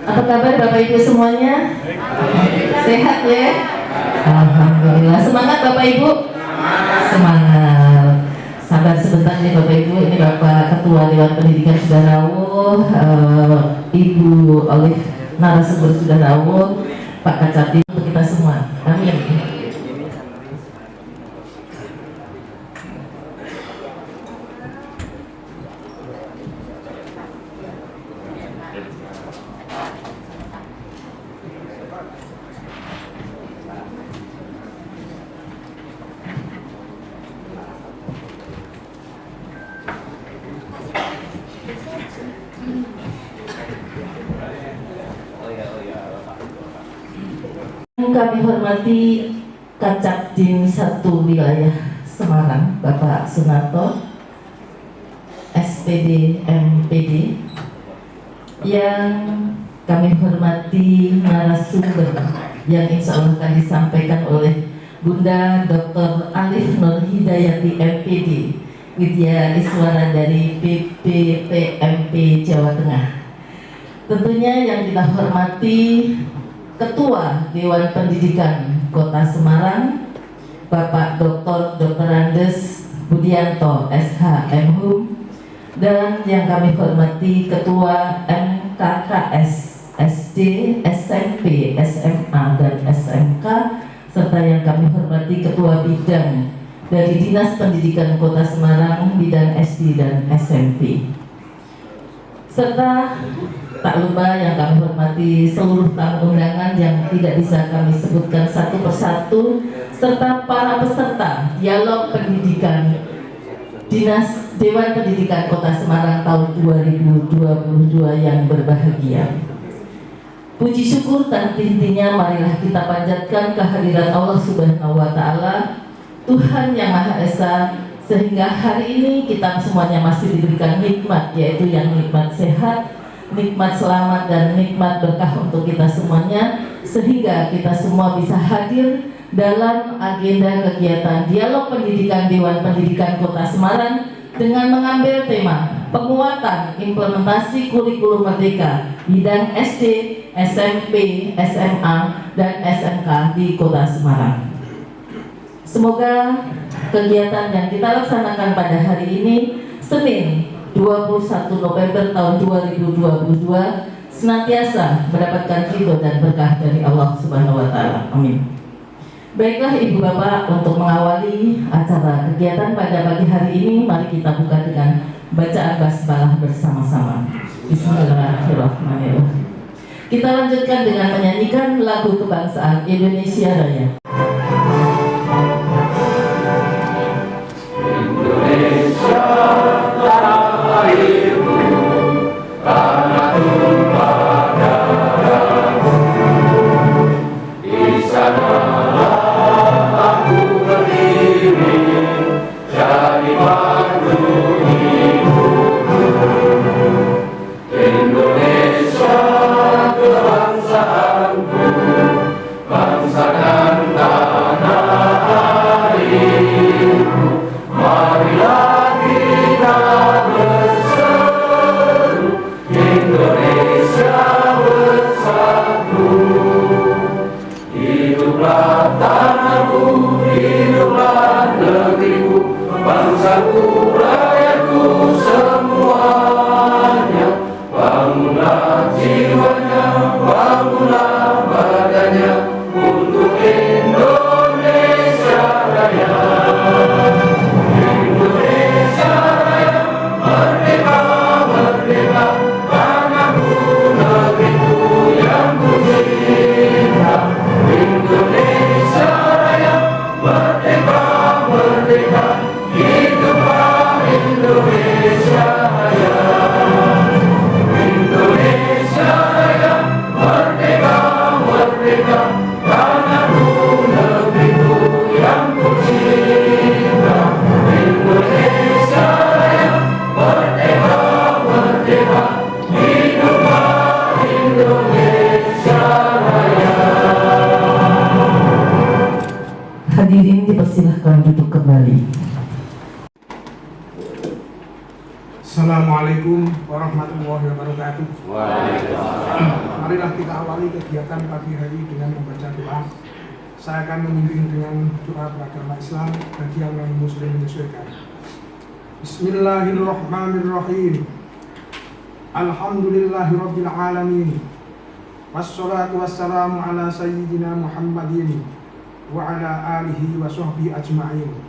Apa kabar Bapak Ibu semuanya? Sehat ya? Alhamdulillah. Semangat Bapak Ibu? Semangat. Sabar sebentar nih Bapak Ibu. Ini Bapak Ketua Dewan Pendidikan sudah rawuh, Ibu Olive narasumber sudah rawuh, Pak Kacati, untuk kita semua. Amin. Kami hormati Kacakdin 1 wilayah Semarang, Bapak Sunarto, SPD MPD, yang kami hormati narasumber yang insya Allah akan disampaikan oleh Bunda Dr. Alif Nur Hidayati MPD, Widya Iswara dari BPPMP Jawa Tengah. Tentunya yang kita hormati Ketua Dewan Pendidikan Kota Semarang, Bapak Dr. Andes Budianto SH MHum, dan yang kami hormati Ketua MKKS SD, SMP, SMA, dan SMK, serta yang kami hormati Ketua Bidang dari Dinas Pendidikan Kota Semarang, Bidang SD dan SMP, serta tak lupa yang kami hormati seluruh tamu undangan yang tidak bisa kami sebutkan satu persatu, serta para peserta dialog pendidikan Dinas Dewan Pendidikan Kota Semarang tahun 2022 yang berbahagia. Puji syukur dan hentinya marilah kita panjatkan kehadirat Allah Subhanahu wa Ta'ala, Tuhan yang Maha Esa, sehingga hari ini kita semuanya masih diberikan nikmat, yaitu yang nikmat sehat, nikmat selamat, dan nikmat berkah untuk kita semuanya, sehingga kita semua bisa hadir dalam agenda kegiatan dialog pendidikan Dewan Pendidikan Kota Semarang dengan mengambil tema penguatan implementasi kurikulum merdeka bidang SD, SMP, SMA, dan SMK di Kota Semarang. Semoga kegiatan yang kita laksanakan pada hari ini, Senin 21 November tahun 2022, senantiasa mendapatkan ridho dan berkah dari Allah Subhanahu wa Ta'ala. Amin. Baiklah Ibu Bapak, untuk mengawali acara kegiatan pada pagi hari ini, mari kita buka dengan bacaan basmalah bersama-sama. Bismillahirrahmanirrahim. Kita lanjutkan dengan menyanyikan lagu kebangsaan Indonesia Raya. Indonesia tanah airku, tanah tumpah darahku, di sanalah aku berdiri, jadi pandu hidupku. Indonesia kebangsaanku, bangsa dan tanah airku, marilah kita berseru, Indonesia bersatu. Hiduplah tanahku, hiduplah negeriku, bangsaku, rakyatku semuanya. Bangunlah jiwanya, bangunlah badannya, untuk Indonesia Raya. Indonesia Raya, merdeka, merdeka, tanahku, negeriku yang ku cinta. Indonesia Raya, merdeka, merdeka, hiduplah Indonesia Raya. Indonesia Raya, merdeka, merdeka, tanahku, negeriku yang ku cinta. Indonesia Raya, merdeka, merdeka, hiduplah Indonesia Raya. Hadirin dipersilahkan duduk kembali. Assalamualaikum warahmatullahi wabarakatuh. Waalaikumsalam. Marilah kita awali kegiatan pagi hari dengan membaca doa. Saya akan membimbing dengan doa beragama Islam bagi yang non-muslim menyesuaikan. Bismillahirrahmanirrahim. Alhamdulillahirabbil alamin. Wassalatu wassalamu ala sayyidina Muhammadin wa ala alihi wa sahbihi ajma'in.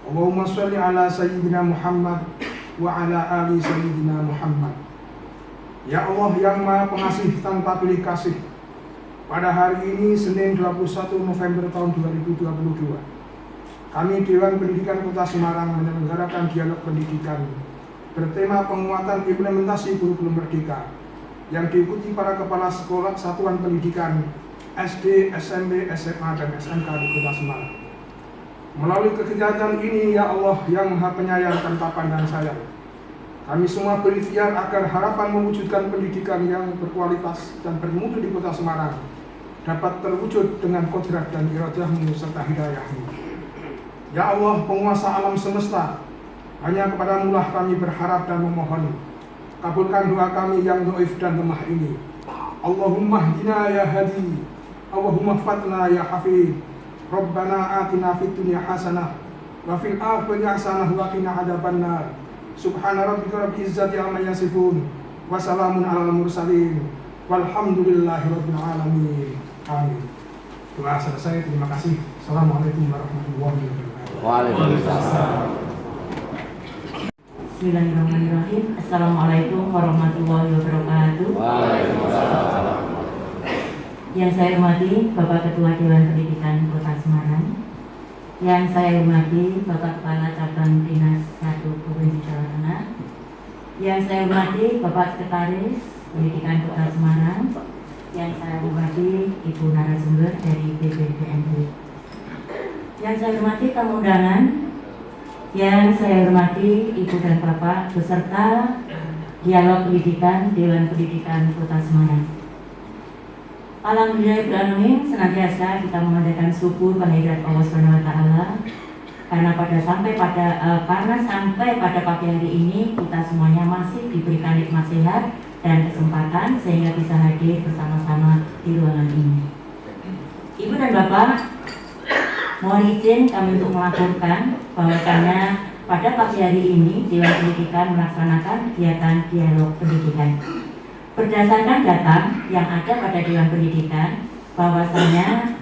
Allahumma sholli ala sayyidina Muhammad wa ala ali sayyidina Muhammad. Ya Allah yang Maha Pengasih tanpa pilih kasih, pada hari ini Senin 21 November tahun 2022, kami Dewan Pendidikan Kota Semarang menyelenggarakan dialog pendidikan bertema penguatan implementasi kurikulum merdeka yang diikuti para kepala sekolah satuan pendidikan SD, SMP, SMA, dan SMK di Kota Semarang. Melalui kegiatan ini, ya Allah yang Maha Penyayang tanpa pandang sayang, kami semua berikhtiar agar harapan mewujudkan pendidikan yang berkualitas dan bermutu di Kota Semarang dapat terwujud dengan kodrat dan iradahmu serta hidayahmu. Ya Allah, penguasa alam semesta, hanya kepadamu lah kami berharap dan memohon. Kabulkan doa kami yang dhaif dan lemah ini. Allahumma hdina ya hadi, Allahumma fatna ya hafid. Rabbana atina fid dunya hasanah wa fil akhirati hasanah wa qina adzabannar. Subhana rabbika rabbil izzati amma yasifun wa salamun alal mursalin walhamdulillahi rabbil alamin. Amin. Doa selesai. Terima kasih. Assalamualaikum warahmatullahi wabarakatuh. Waalaikumsalam. Bismillahirrahmanirrahim. Assalamualaikum warahmatullahi wabarakatuh. Waalaikumsalam. Yang saya hormati Bapak Ketua Dewan Pendidikan Kota Semarang, yang saya hormati Bapak Kepala Cabang Dinas 1 Provinsi Jawa Tengah, yang saya hormati Bapak Sekretaris Pendidikan Kota Semarang, yang saya hormati Ibu narasumber dari BPPNB, yang saya hormati tamu undangan, yang saya hormati Ibu dan Bapak beserta dialog pendidikan Dewan Pendidikan Kota Semarang. Alhamdulillahirrahmanirrahim, senantiasa kita mengadakan syukur kehadirat Allah SWT karena sampai pada pagi hari ini kita semuanya masih diberikan nikmat sehat dan kesempatan sehingga bisa hadir bersama-sama di ruangan ini. Ibu dan Bapak, mohon izin kami untuk melaporkan bahwasannya pada pagi hari ini Dewan Pendidikan melaksanakan kegiatan dialog pendidikan. Berdasarkan data yang ada pada Dewan Pendidikan, bahwasanya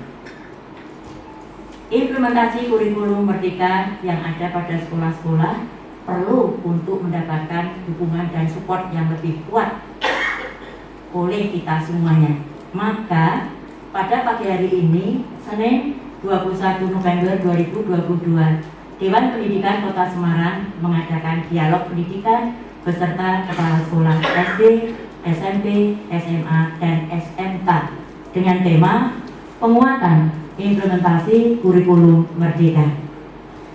implementasi kurikulum merdeka yang ada pada sekolah-sekolah perlu untuk mendapatkan dukungan dan support yang lebih kuat oleh kita semuanya. Maka pada pagi hari ini, Senin 21 November 2022, Dewan Pendidikan Kota Semarang mengadakan dialog pendidikan beserta kepala sekolah SD, SMP, SMA, dan SMK dengan tema penguatan implementasi kurikulum merdeka.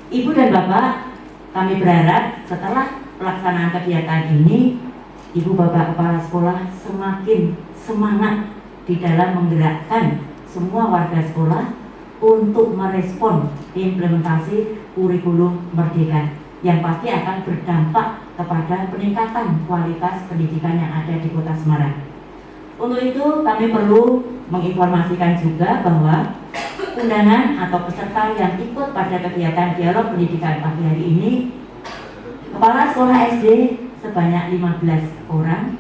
Ibu dan Bapak, kami berharap setelah pelaksanaan kegiatan ini, Ibu Bapak Kepala Sekolah semakin semangat di dalam menggerakkan semua warga sekolah untuk merespon implementasi kurikulum merdeka yang pasti akan berdampak kepada peningkatan kualitas pendidikan yang ada di Kota Semarang. Untuk itu kami perlu menginformasikan juga bahwa undangan atau peserta yang ikut pada kegiatan dialog pendidikan pagi hari ini, kepala sekolah SD sebanyak 15 orang,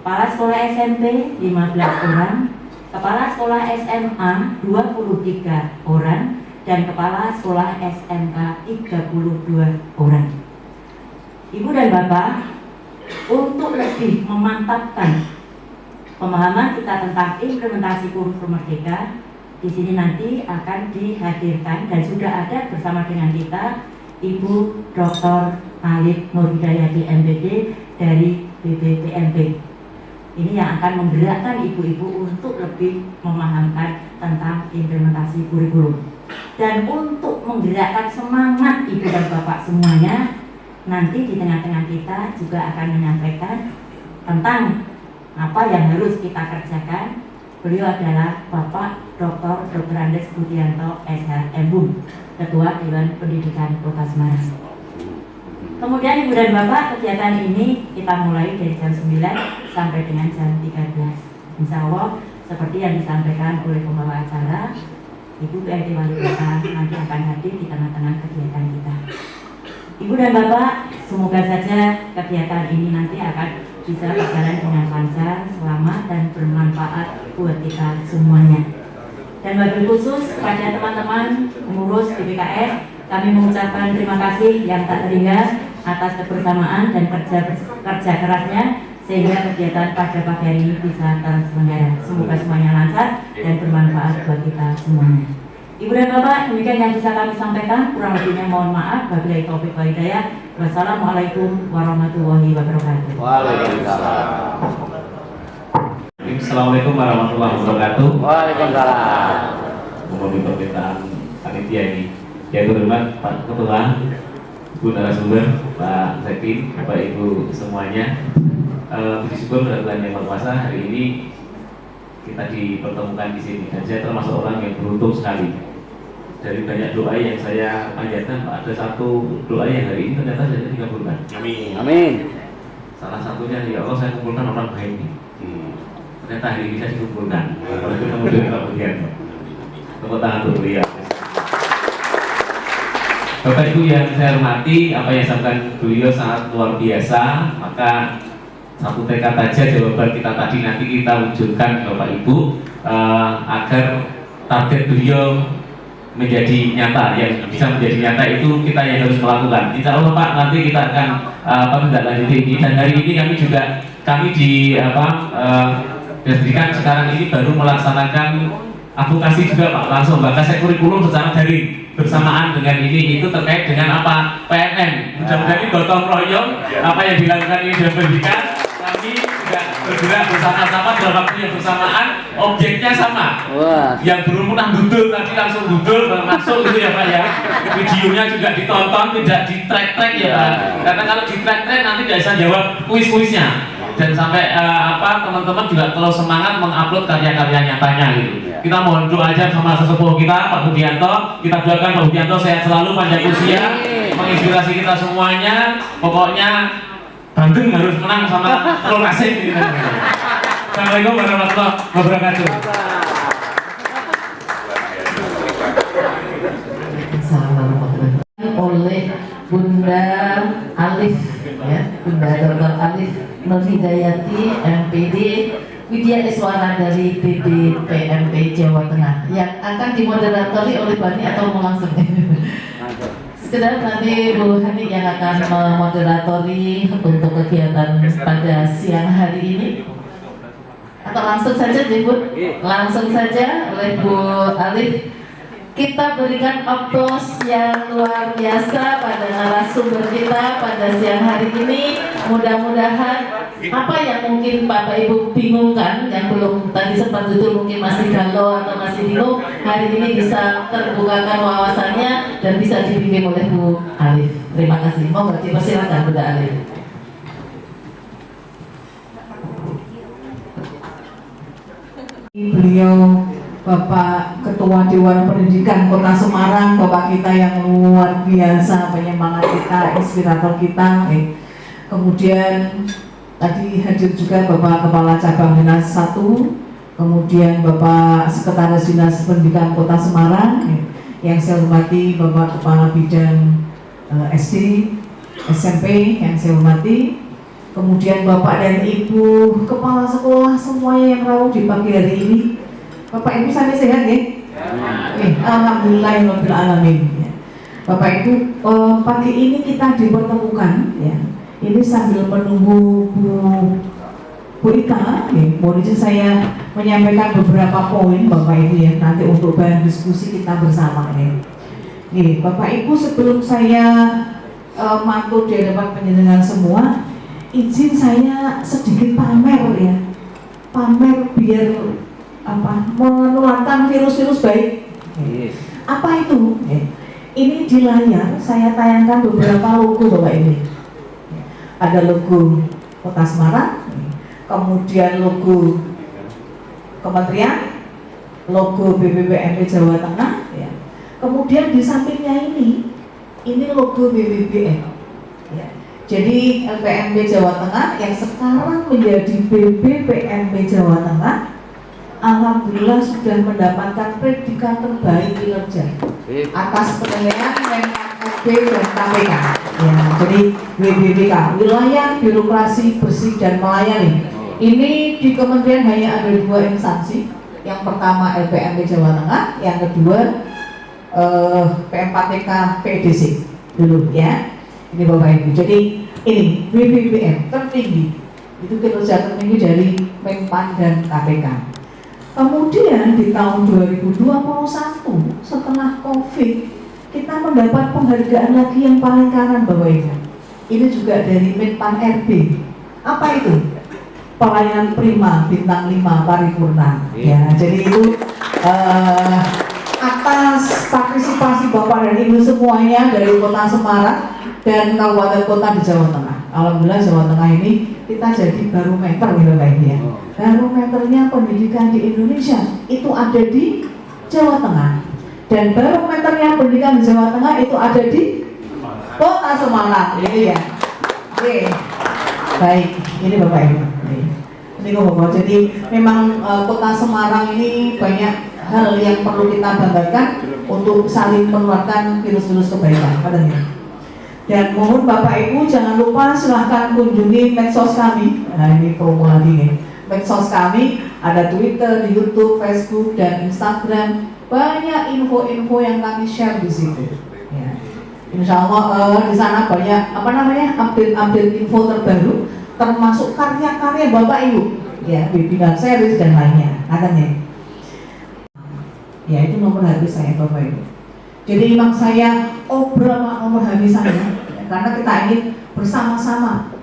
kepala sekolah SMP 15 orang, kepala sekolah SMA 23 orang, dan kepala sekolah SMK 32 orang. Ibu dan Bapak, untuk lebih memantapkan pemahaman kita tentang implementasi kurikulum merdeka, di sini nanti akan dihadirkan dan sudah ada bersama dengan kita Ibu Dr. Alif Nurhidayati MPD dari BPPNB. Ini yang akan menggerakkan ibu-ibu untuk lebih memahamkan tentang implementasi kurikulum. Dan untuk menggerakkan semangat ibu dan bapak semuanya, nanti di tengah-tengah kita juga akan menyampaikan tentang apa yang harus kita kerjakan. Beliau adalah Bapak Dr. Andes Budianto SH MHum, Ketua Dewan Pendidikan Kota Semarang. Kemudian Ibu dan Bapak, kegiatan ini kita mulai dari jam 9 sampai dengan jam 13. Insya Allah seperti yang disampaikan oleh pembawa acara, Ibu PRT Wali Kota nanti akan hadir di tengah-tengah kegiatan kita. Ibu dan Bapak, semoga saja kegiatan ini nanti akan bisa berjalan dengan lancar, selamat, dan bermanfaat buat kita semuanya. Dan wabil khusus pada teman-teman pengurus BPKS, kami mengucapkan terima kasih yang tak terhingga atas kebersamaan dan kerja kerasnya sehingga kegiatan pada pagi hari ini bisa terselenggara. Semoga semuanya lancar dan bermanfaat buat kita semuanya. Ibu dan Bapak, demikian yang bisa kami sampaikan. Kurang lebihnya mohon maaf. Wabillahi taufiq wal hidayah. Wassalamualaikum warahmatullahi wabarakatuh. Waalaikumsalam. Assalamualaikum warahmatullahi wabarakatuh. Waalaikumsalam. Memenuhi permintaan panitia ini. Yang terhormat Pak Ketua, Ibu narasumber, Pak Zaki, Bapak Ibu semuanya. Puji syukur kepada Tuhan Yang Maha Kuasa, hari ini kita dipertemukan di sini. Dan saya termasuk orang yang beruntung sekali. Dari banyak doa yang saya panjatkan, ada satu doa yang hari ini ternyata saya dikabulkan. Amin. Amin. Salah satunya, ya Allah, saya kumpulkan orang baik ini. Ternyata hari ini saya dikumpulkan. Oleh ketemu dengan Pak Budianto. Tepuk tangan untuk beliau. Bapak Ibu yang saya hormati, apa yang disampaikan beliau sangat luar biasa. Maka satu tekad saja jawaban kita tadi nanti kita wujudkan Bapak Ibu agar target beliau menjadi nyata. Yang bisa menjadi nyata itu kita yang harus melakukan. Insya Allah Pak, nanti kita akan menindaklanjuti ini. Dan hari ini kami di Pendidikan sekarang ini baru melaksanakan advokasi juga Pak, langsung bahkan saya kurikulum secara daring bersamaan dengan ini. Itu terkait dengan apa? PNN. Mudah-mudahan ini gotong royong apa yang dilakukan ini dalam pendidikan. Kami juga bergerak bersama-sama dalam waktu yang bersamaan, objeknya sama. Yang berumuran dudul tadi langsung dudul masuk gitu ya Pak ya. Videonya juga ditonton, tidak di track ya Pak. Karena kalau di track nanti tidak bisa jawab kuis-kuisnya. Dan sampai teman-teman juga terlalu semangat mengupload karya-karya nyatanya gitu. Kita mohon doa aja sama sesepuh kita Pak Budianto. Kita doakan Pak Budianto sehat selalu, panjang usia, menginspirasi kita semuanya. Pokoknya Bandung harus menang sama Telur Asin gitu. Assalamualaikum warahmatullahi wabarakatuh. Oleh Bunda Alif, ya, Bunda Dr. Alif Nur Hidayati, MPD Widya Iswara dari BPPMP Jawa Tengah, yang akan dimoderatori oleh Bani atau mau langsung? Sekedar nanti Bu Hani yang akan memoderatori untuk kegiatan pada siang hari ini. Atau langsung saja Bu? Langsung saja oleh Bu Alif. Kita berikan aplaus yang luar biasa pada narasumber kita pada siang hari ini. Mudah-mudahan apa yang mungkin Bapak Ibu bingungkan, yang belum tadi sempat duduk mungkin masih galau atau masih bingung, hari ini bisa terbukakan wawasannya dan bisa dibimbing oleh Bu Alif. Terima kasih. Mau dipersilakan Bunda Alif. Beliau Bapak Ketua Dewan Pendidikan Kota Semarang, Bapak kita yang luar biasa, penyemangat kita, inspirator kita. Kemudian tadi hadir juga Bapak Kepala Cabang Dinas 1, kemudian Bapak Sekretaris Dinas Pendidikan Kota Semarang, yang saya hormati Bapak Kepala Bidang SD, SMP yang saya hormati, kemudian Bapak dan Ibu Kepala Sekolah semuanya yang rawuh di pagi hari ini. Bapak Ibu sampai sehat ya? Alhamdulillahirabbil alamin. Bapak Ibu, pagi ini kita dipertemukan ya. Ini sambil menunggu Bu Ika, mohon izin saya menyampaikan beberapa poin Bapak Ibu ya, nanti untuk bahan diskusi kita bersama ya. Bapak Ibu, sebelum saya matur di hadapan panjenengan semua, izin saya sedikit pamer ya. Pamer biar menularkan virus-virus baik. Apa itu? Ini di layar saya tayangkan beberapa logo Bapak ini. Ada logo Kota Semarang, kemudian logo Kementerian, logo BPPMP Jawa Tengah, ya. Kemudian di sampingnya ini logo BPBN. Ya. Jadi LPMP Jawa Tengah yang sekarang menjadi BBPMP Jawa Tengah, alhamdulillah sudah mendapatkan predikat terbaik kinerja atas penilaian Menpan RB dan KPK. Ya, jadi WBBK, wilayah birokrasi bersih dan melayani. Ini di kementerian hanya ada 2 instansi. Yang pertama LPMP Jawa Tengah, yang kedua PM4TK PDC dulu ya. Ini Bapak Ibu. Jadi ini WBBM tertinggi. Itu kinerja tertinggi dari Menpan dan KPK. Kemudian di tahun 2021 setelah COVID kita mendapat penghargaan lagi yang paling kanan Bapak Ibu. Ini juga dari Menpan RB. Apa itu? Pelayanan prima bintang 5 paripurna. Ya, jadi itu atas partisipasi Bapak dan Ibu semuanya dari Kota Semarang dan kabupaten kota di Jawa Tengah. Alhamdulillah Jawa Tengah ini kita jadi barometer gitu Pak Ibu ya. Barometernya pendidikan di Indonesia itu ada di Jawa Tengah. Dan barometernya pendidikan di Jawa Tengah itu ada di Kota Semarang, gitu ya. Oke, baik, ini Bapak Ibu. Ini Bapak. Jadi memang Kota Semarang ini banyak hal yang perlu kita banggakan untuk saling menularkan virus-virus kebaikan. Katanya. Dan mohon Bapak Ibu jangan lupa silahkan kunjungi medsos kami. Nah ini promo lagi nih. Medsos kami ada Twitter, YouTube, Facebook, dan Instagram. Banyak info-info yang kami share di situ. Ya. Insya Allah di sana banyak update-update info terbaru, termasuk karya-karya Bapak Ibu, ya webinar series dan lainnya. Katanya. Ya itu nomor HP saya Bapak Ibu. Jadi memang saya obrol nomor HP saya karena kita ingin bersama-sama.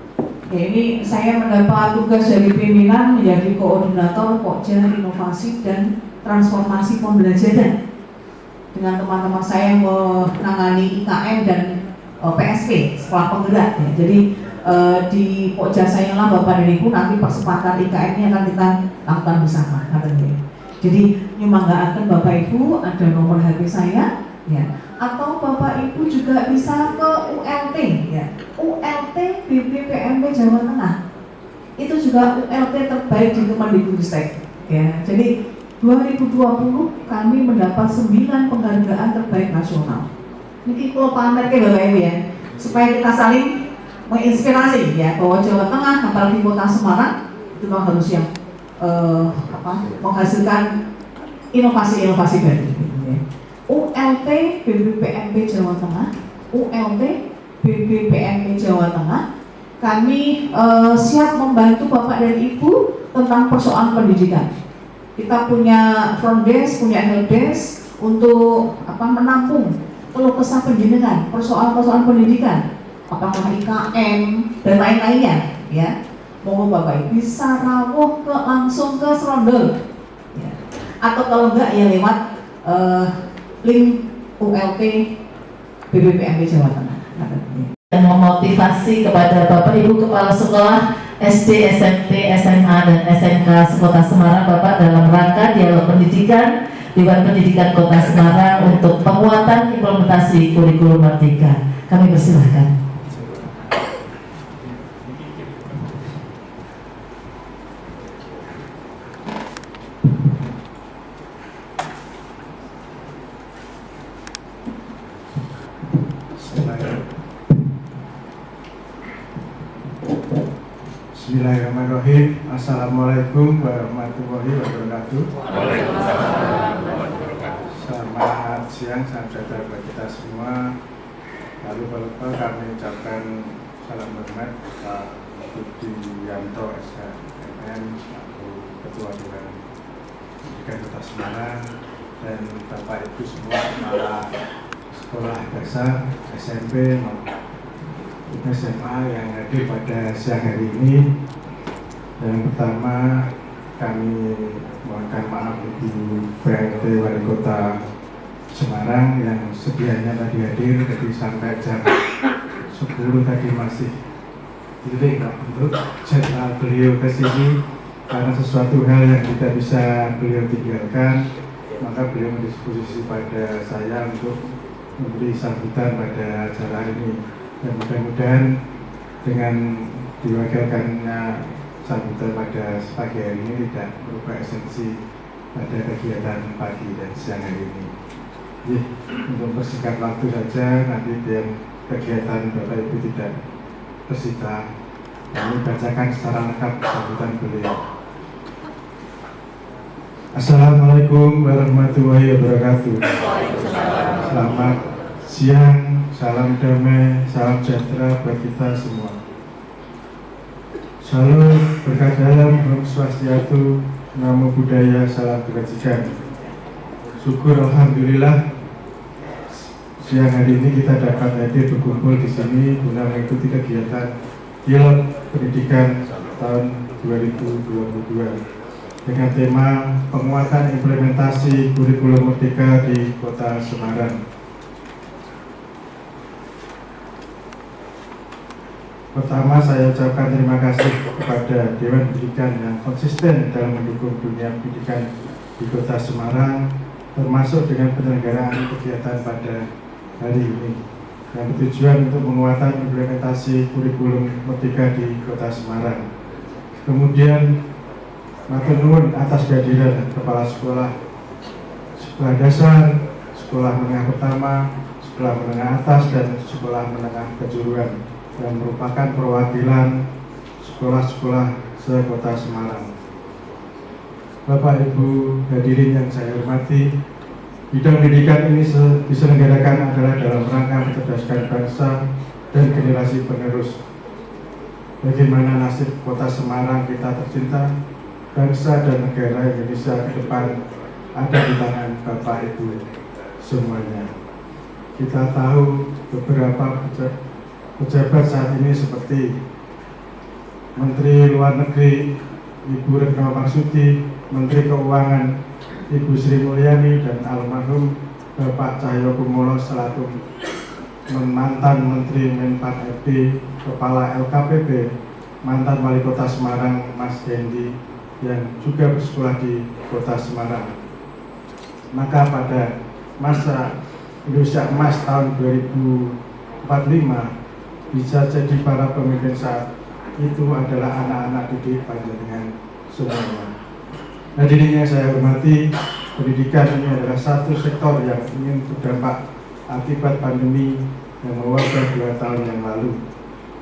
Ya, ini saya mendapat tugas dari pimpinan menjadi koordinator Pokja Inovasi dan Transformasi Pembelajaran dengan teman-teman saya menangani IKM dan PSP sekolah penggerak. Ya. Jadi di Pokja saya lah Bapak dan Ibu nanti percepatan IKM ini akan kita lakukan bersama. Katanya. Jadi nyemanggakan Bapak Ibu ada nomor HP saya. Ya. Atau Bapak Ibu juga bisa ke ULT ya. ULT BBPMP Jawa Tengah. Itu juga ULT terbaik di Kemendikbudristek. Ya. Jadi 2020 kami mendapat 9 penghargaan terbaik nasional. Ini kalau pamer ke Bapak Ibu ya. Supaya kita saling menginspirasi ya bahwa Jawa Tengah apalagi Kota Semarang itu memang harus yang menghasilkan inovasi-inovasi baru. ULT BBPMP Jawa Tengah, ULT BBPMP Jawa Tengah, kami siap membantu Bapak dan Ibu tentang persoalan pendidikan. Kita punya front desk, punya help desk untuk menampung keluh kesah penjenengan, persoalan-persoalan pendidikan, apakah IKM dan lain-lainnya, ya. Mohon Bapak Ibu bisa rawuh langsung ke Serondol, ya. Atau kalau enggak ya lewat link ULT BBPMP Jawa Tengah. Dan memotivasi kepada Bapak Ibu Kepala Sekolah SD, SMP, SMA, dan SMK Kota Semarang Bapak dalam rangka dialog pendidikan Dewan Pendidikan Kota Semarang untuk penguatan implementasi kurikulum Merdeka. Kami persilahkan. Bismillahirrahmanirrahim. Assalamualaikum warahmatullahi wabarakatuh. Selamat siang, salam sejahtera bagi kita semua. Lalu kami ucapkan salam hormat Pak Budiyanto SHMM, Ketua Dewan Pendidikan Kota Semarang, dan Bapak Ibu semua kepala sekolah dasar, SMP maupun SMA yang hadir pada siang hari ini. Yang pertama kami mohonkan maaf Ibu PRT Wali Kota Semarang yang sedianya tadi hadir, jadi sampai jam 10 tadi masih pilih untuk jadwal beliau ke sini karena sesuatu hal yang tidak bisa beliau tinggalkan, maka beliau mendisposisi pada saya untuk memberi sambutan pada acara ini. Dan mudah-mudahan dengan diwakilkannya sambutan pada pagi hari ini tidak merubah esensi pada kegiatan pagi dan siang hari ini. Jadi, untuk persingkat waktu saja, nanti biar kegiatan Bapak Ibu tidak tersita, kami bacakan secara lengkap sambutan beliau. Assalamualaikum warahmatullahi wabarakatuh. Selamat siang, salam damai, salam sejahtera buat kita semua. Salam berkah dalam, Om Swastiastu, Namo Buddhaya, salam kebajikan. Syukur alhamdulillah siang hari ini kita dapat hadir berkumpul di sini guna mengikuti kegiatan Dialog Pendidikan tahun 2022 dengan tema penguatan implementasi kurikulum Merdeka di Kota Semarang. Pertama, saya ucapkan terima kasih kepada Dewan Pendidikan yang konsisten dalam mendukung dunia pendidikan di Kota Semarang, termasuk dengan penyelenggaraan kegiatan pada hari ini yang bertujuan untuk penguatan implementasi kurikulum Merdeka di Kota Semarang. Kemudian, matur nuwun atas kehadiran Kepala Sekolah Dasar, Sekolah Menengah Pertama, Sekolah Menengah Atas, dan Sekolah Menengah Kejuruan yang merupakan perwakilan sekolah-sekolah se-Kota Semarang. Bapak Ibu hadirin yang saya hormati, bidang pendidikan ini diselenggarakan adalah dalam rangka mencerdaskan bangsa dan generasi penerus. Bagaimana nasib Kota Semarang kita tercinta, bangsa dan negara Indonesia ke depan ada di tangan Bapak Ibu semuanya. Kita tahu beberapa pejabat saat ini seperti Menteri Luar Negeri Ibu Retno Marsudi, Menteri Keuangan Ibu Sri Mulyani, dan almarhum Bapak Cahyokumolo selaku mantan Menteri Menpan RB, Kepala LKPP, mantan Wali Kota Semarang Mas Dendi yang juga bersekolah di Kota Semarang. Maka pada masa Indonesia Emas tahun 2045 bisa jadi para pemimpin saat itu adalah anak-anak didik panjenengan semuanya. Hadirin yang saya hormati, pendidikan ini adalah satu sektor yang ingin berdampak akibat pandemi yang mewabah 2 tahun yang lalu.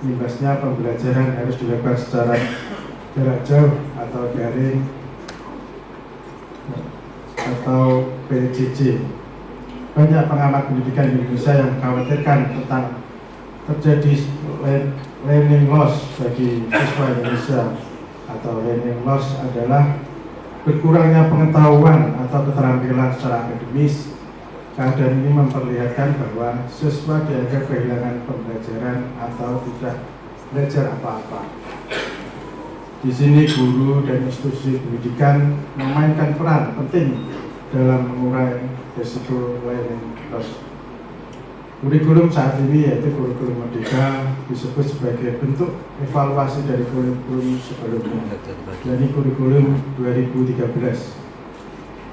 Imbasnya pembelajaran harus dilakukan secara jarak jauh atau daring atau PJJ. Banyak pengamat pendidikan di Indonesia yang mengkhawatirkan tentang terjadi learning loss bagi siswa Indonesia, atau learning loss adalah berkurangnya pengetahuan atau keterampilan secara akademis. Keadaan ini memperlihatkan bahwa siswa dianggap kehilangan pembelajaran atau tidak belajar apa-apa. Di sini guru dan institusi pendidikan memainkan peran penting dalam mengurangi risiko learning loss. Kurikulum saat ini yaitu kurikulum Merdeka disebut sebagai bentuk evaluasi dari kurikulum sebelumnya, yakni kurikulum 2013.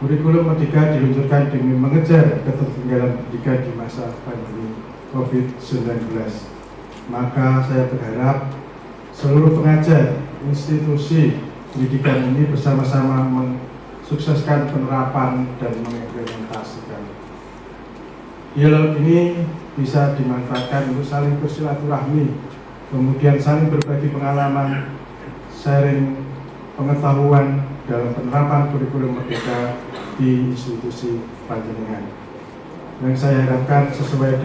Kurikulum Merdeka diluncurkan demi mengejar ketertinggalan pendidikan di masa pandemi COVID-19. Maka saya berharap seluruh pengajar institusi pendidikan ini bersama-sama mensukseskan penerapan dan mengimplementasikan. Dialog ini bisa dimanfaatkan untuk saling bersilaturahmi, kemudian saling berbagi pengalaman, sharing pengetahuan dalam penerapan kurikulum Merdeka di institusi panjenengan. Yang saya harapkan sesuai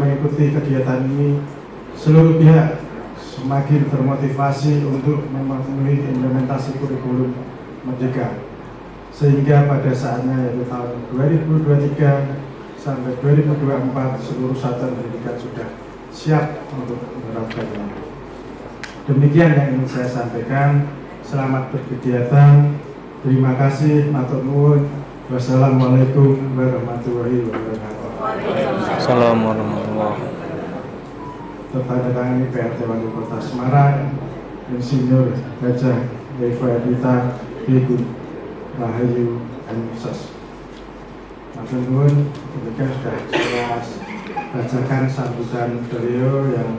mengikuti kegiatan ini, seluruh pihak semakin termotivasi untuk memenuhi implementasi kurikulum Merdeka, sehingga pada saatnya yaitu tahun 2023 sampai 2024 seluruh satuan pendidikan sudah siap untuk menerapkannya. Demikian yang ingin saya sampaikan. Selamat berkegiatan. Terima kasih. Matur nuwun. Wassalamualaikum warahmatullahi wabarakatuh. Assalamualaikum. Tertanda PRT Wali Kota Semarang, Insinyur Gajah Eva Edita Ibu Rahayu M.Sos. Matur nuwun, demikian sudah saya bacakan sambutan beliau yang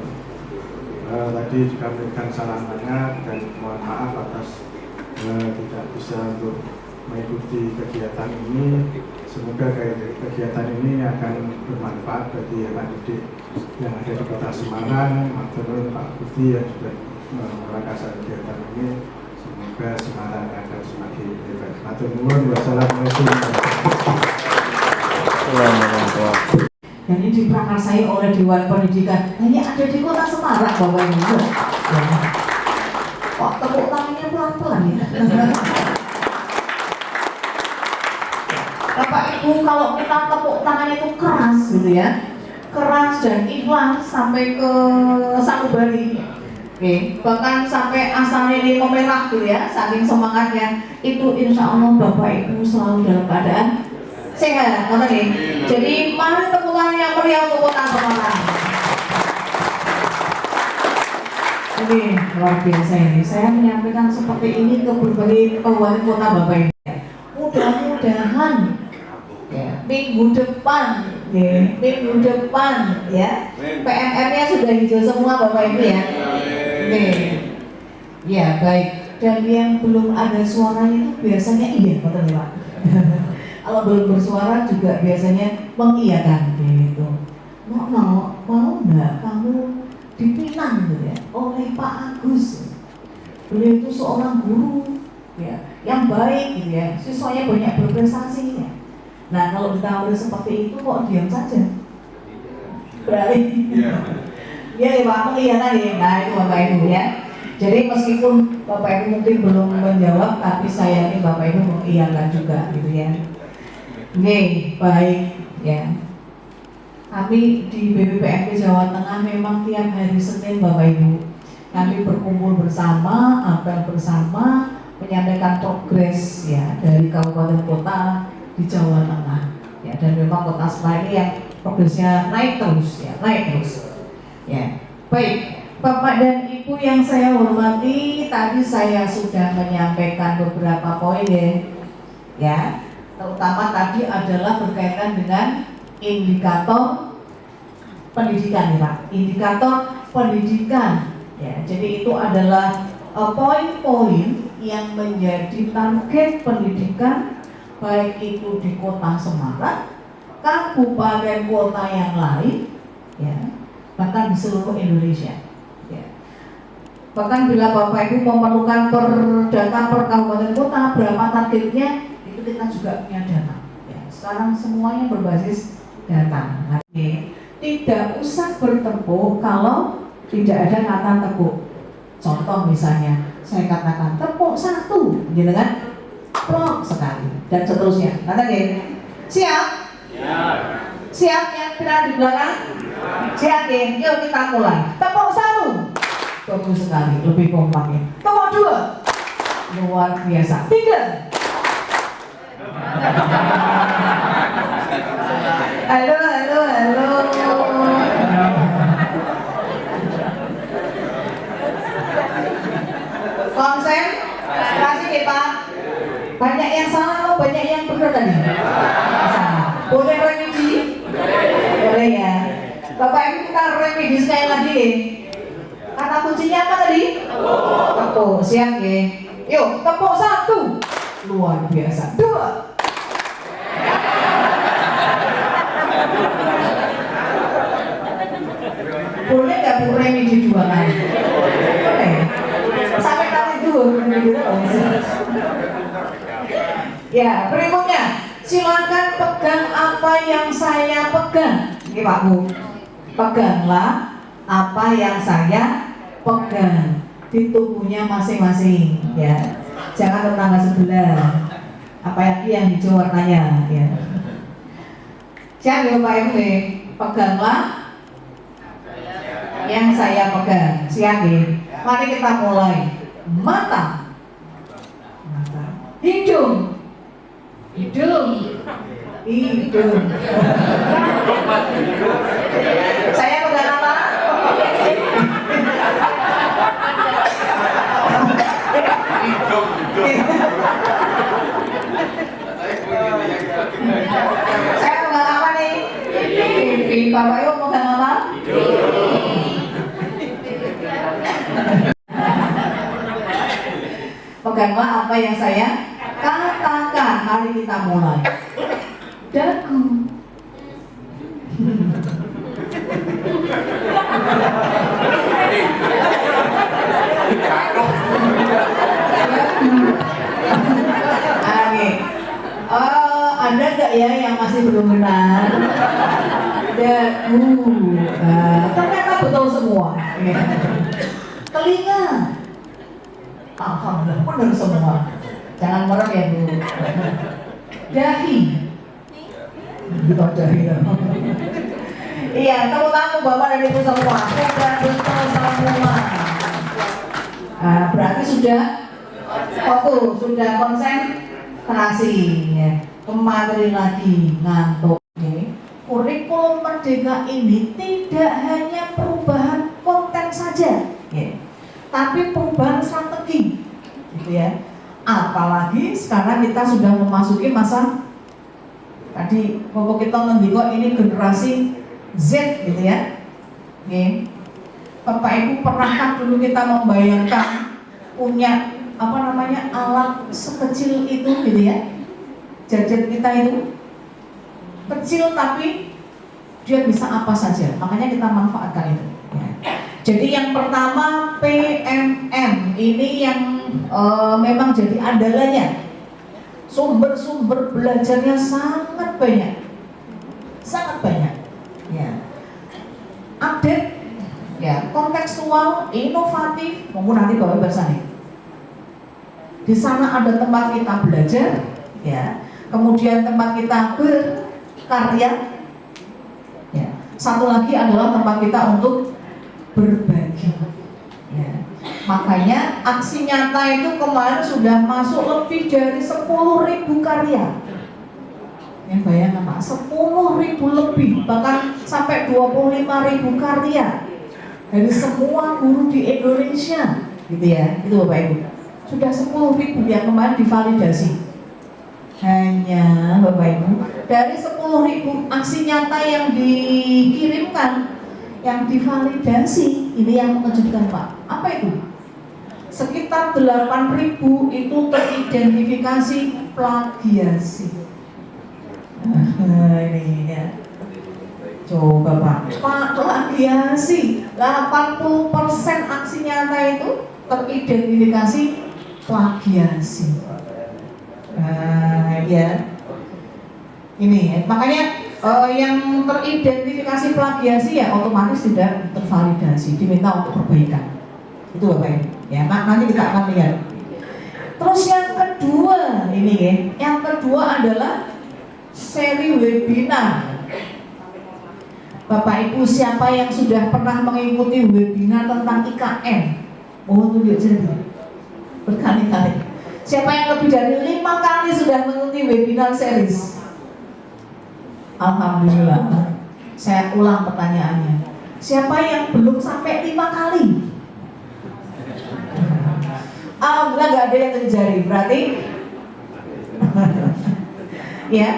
tadi juga memberikan salam hangat dan mohon maaf atas tidak bisa untuk mengikuti kegiatan ini. Semoga kegiatan ini akan bermanfaat bagi anak didik yang ada di Kota Semarang. Matur nuwun Pak Budi yang sudah melaksanakan kegiatan ini. Semoga Semarang akan semakin hebat. Matur nuwun. Wassalamualaikum warahmatullahi wabarakatuh. Dan ini diprakarsai oleh Dewan Pendidikan. Hanya ada di Kota Semarang, Bapak Ibu. Ya. Kok tepuk tangannya pelan-pelan ya? Bapak Ibu, kalau kita tepuk tangannya itu keras gitu ya, keras dan ikhlas sampai ke sanubari. Oke, bahkan sampai asalnya ini memerah gitu ya, saking semangatnya. Itu insya Allah Bapak Ibu selalu dalam keadaan sehat, nih. Jadi mari tepuk tangan yang meriah untuk Kota Semarang. Ini luar biasa ini. Saya menyampaikan seperti ini ke berbagai kabupaten kota Bapak Ibu. Mudah-mudahan ya, minggu depan ya, PMR-nya sudah hijau semua Bapak Ibu ya. Oke. Ya baik. Dan yang belum ada suaranya itu biasanya iya, betul Pak. Kalau belum bersuara juga biasanya mengiyakan gitu. Mau nggak kamu dipinang gitu ya oleh Pak Agus. Beliau itu seorang guru ya yang baik gitu ya, siswanya banyak berprestasi ya. Nah kalau ditawari seperti itu kok diam saja? Berarti ya Pak, mengiyakan ya. Nah itu Bapak Ibu ya. Jadi meskipun Bapak Ibu mungkin belum menjawab, tapi saya ini Bapak Ibu mengiyakan juga gitu ya. Oke, baik ya. Kami di BPPMP Jawa Tengah memang tiap hari Senin Bapak Ibu kami berkumpul bersama, apel bersama, menyampaikan progres ya dari kabupaten kota di Jawa Tengah ya. Dan memang Kota Semarang ini yang progresnya naik terus ya, naik terus ya. Baik, Bapak dan Ibu yang saya hormati, tadi saya sudah menyampaikan beberapa poin ya. Terutama tadi adalah berkaitan dengan indikator pendidikan ya Pak, indikator pendidikan ya. Jadi itu adalah poin-poin yang menjadi target pendidikan baik itu di Kota Semarang, kabupaten kota yang lain ya, bahkan di seluruh Indonesia ya. Bahkan bila Bapak Ibu memerlukan data per kabupaten kota berapa targetnya, kita juga punya data ya. Sekarang semuanya berbasis data. Tidak usah bertepuk kalau tidak ada kata tepuk. Contoh misalnya saya katakan tepuk satu gitu kan, plok sekali dan seterusnya. Katakan siap? Siap yang berada di belakang? Siap ya? Yuk kita mulai. Tepuk satu, bagus sekali, lebih kompak ya. Tepuk dua, luar biasa. Tiga. Halo. Konsentrasi nih Pak. Banyak yang salah, banyak yang benar tadi. Salah. Boleh revisi? Boleh ya. Bapak Ibu kita revisi sekali lagi. Kata kuncinya apa tadi? Tepuk. Siap ya. Yuk tepuk satu. Luar biasa. Dua. Boleh nggak Bu Remi di dua kali? Boleh. Sampai kali dua. Ya berikutnya, silakan pegang apa yang saya pegang. Ini Pak Bu, peganglah apa yang saya pegang di tubuhnya masing-masing ya. Jangan tetangga sebelah. Apalagi yang hijau warnanya ya. Siap ya Pak Ibu, peganglah yang saya pegang. Siap ya. Mari kita mulai. Mata, hidung, saya pegang apa? Bapak Ibu pegang apa? Peganglah apa yang saya katakan. Mari kita mulai. Dagu. Oke. Ada nggak ya yang masih belum benar? Dagu. Ternyata betul semua. Telinga. Alhamdulillah benar semua. Jangan merem ya Bu. Dahi. Bukan dahi. Iya, tamu-tamu Bapak dan Ibu semua. Sudah betul semua. Berarti sudah fokus, sudah konsentrasi. Ya. Kemarin lagi ngantuk. Kurikulum Merdeka ini tidak hanya perubahan konten saja, ya, tapi perubahan strategi, gitu ya. Apalagi sekarang kita sudah memasuki masa tadi kalau kita ngendiko ini generasi Z, gitu ya. Oke. Bapak Ibu pernahkah dulu kita membayangkan punya apa namanya alat sekecil itu, gitu ya? Gadget kita itu kecil tapi dia bisa apa saja, makanya kita manfaatkan itu. Ya. Jadi yang pertama PMM ini yang memang jadi andalannya. Sumber-sumber belajarnya sangat banyak, ya. Update, ya, kontekstual, inovatif, maupun nanti bawa bahasa nih. Di sana ada tempat kita belajar, ya. Kemudian tempat kita berkarya, ya. Satu lagi adalah tempat kita untuk berbagi, ya. Makanya aksi nyata itu kemarin sudah masuk lebih dari 10.000 karya. Yang bayangkan Pak, 10.000 lebih, bahkan sampai 25.000 karya dari semua guru di Indonesia, gitu ya. Itu Bapak Ibu. Sudah 10.000 yang kemarin divalidasi. Hanya Bapak Ibu, dari 10.000 aksi nyata yang dikirimkan, yang divalidasi, ini yang mengejutkan Pak. Apa itu? Sekitar 8.000 itu teridentifikasi plagiasi. Ini ya. Coba Pak, plagiasi. 80% aksi nyata itu teridentifikasi plagiasi. Ya. Ini ya. Makanya yang teridentifikasi plagiasi ya otomatis tidak tervalidasi, diminta untuk perbaikan. Itu Bapak Ibu. Ya, nanti kita akan lihat. Terus yang kedua ini ya, yang kedua adalah seri webinar. Bapak Ibu siapa yang sudah pernah mengikuti webinar tentang IKN? Oh, tunjuk jadi berkali-kali. Siapa yang lebih dari 5 kali sudah mengikuti webinar series? Alhamdulillah. Saya ulang pertanyaannya. Siapa yang belum sampai 5 kali? Alhamdulillah nggak ada yang terjadi. Berarti ya,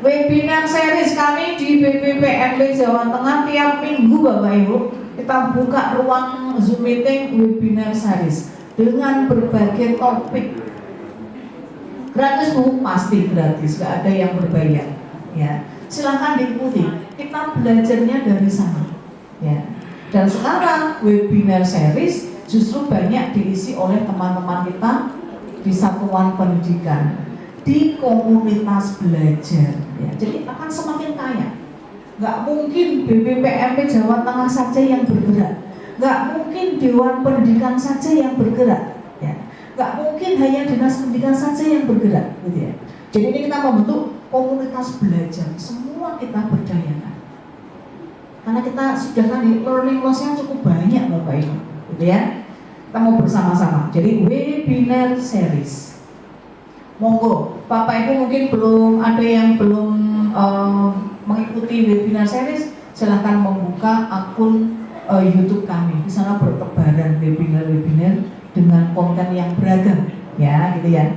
webinar series kami di BPPMB Jawa Tengah tiap minggu Bapak Ibu kita buka ruang Zoom meeting webinar series dengan berbagai topik. Gratis Bu, pasti gratis, nggak ada yang berbayar. Ya, silakan diikuti. Kita belajarnya dari sana. Ya. Dan sekarang webinar series justru banyak diisi oleh teman-teman kita di satuan pendidikan, di komunitas belajar. Ya. Jadi akan semakin kaya. Nggak mungkin BPPMB Jawa Tengah saja yang bergerak, nggak mungkin Dewan Pendidikan saja yang bergerak. Ya. Nggak mungkin hanya dinas pendidikan saja yang bergerak, gitu ya. Jadi ini kita membentuk komunitas belajar, semua kita berdayakan. Karena kita sudah kan learning loss-nya cukup banyak Bapak Ibu, gitu ya. Kita mau bersama-sama. Jadi webinar series. Monggo, Bapak Ibu mungkin belum ada yang belum mengikuti webinar series, silahkan membuka akun YouTube kami. Di sana bertebaran webinar-webinar dengan konten yang beragam, ya, gitu ya.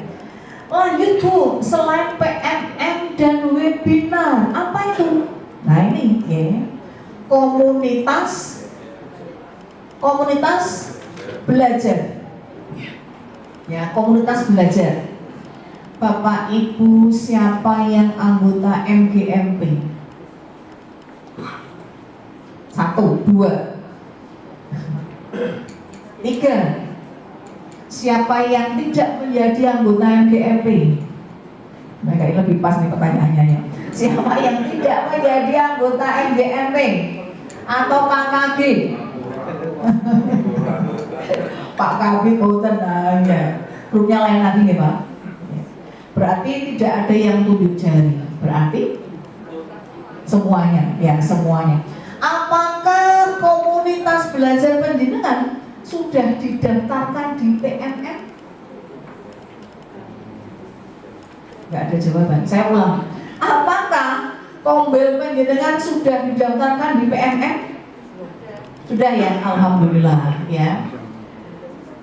Lanjut Bu, selain PMM dan webinar, apa itu? Nah ini, ya, komunitas belajar. Ya, komunitas belajar. Bapak Ibu, siapa yang anggota MGMP? 1, 2, 3. Siapa yang tidak menjadi anggota MGMP? Nah, kayak lebih pas nih pertanyaannya ya. Siapa yang tidak menjadi anggota MGMP atau KKG? Pak KB boten aja. Grupnya lain lagi nih Pak. Berarti tidak ada yang tunjuk jari. Berarti semuanya, ya semuanya. Apakah komunitas belajar penjenengan sudah didaftarkan di PMM? Nggak ada jawaban. Saya ulang. Apakah kombel penjenengan sudah didaftarkan di PMM? Sudah ya, alhamdulillah ya.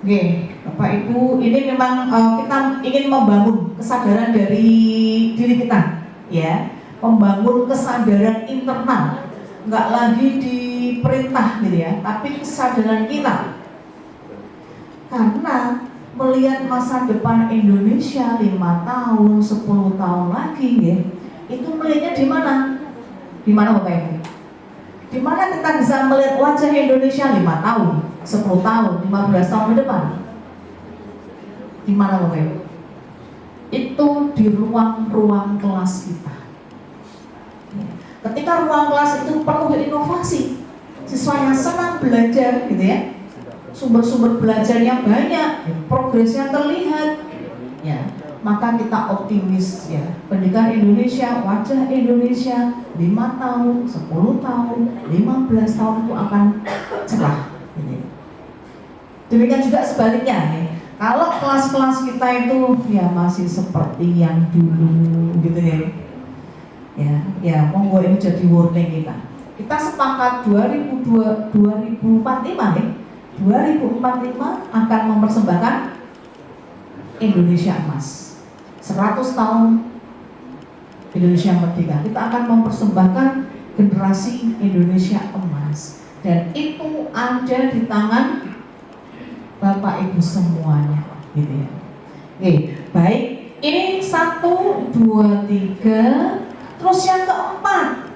Oke, Bapak Ibu, ini memang kita ingin membangun kesadaran dari diri kita, ya, membangun kesadaran internal, nggak lagi diperintah gitu ya, tapi kesadaran kita. Karena melihat masa depan Indonesia 5 tahun, 10 tahun lagi, ya, itu melihatnya di mana? Di mana Bapak Ibu? Di mana kita bisa melihat wajah Indonesia 5 tahun, 10 tahun, 15 tahun ke depan? Di mana Bapak Ibu? Itu di ruang-ruang kelas kita. Ketika ruang kelas itu penuh inovasi, siswanya senang belajar, gitu ya, sumber-sumber belajar yang banyak, progresnya terlihat, ya, maka kita optimis ya, pendidikan Indonesia, wajah Indonesia 5 tahun, 10 tahun, 15 tahun itu akan cerah. Demikian juga sebaliknya ya. Kalau kelas-kelas kita itu ya masih seperti yang dulu gitu ya. Ya monggo ini jadi warning kita. Kita sepakat 2045 ya. 2045 akan mempersembahkan Indonesia emas. 100 tahun Indonesia merdeka. Kita akan mempersembahkan generasi Indonesia emas. Dan itu ada di tangan Bapak Ibu semuanya, gitu ya. Oke, baik. Ini 1, 2, 3. Terus yang keempat,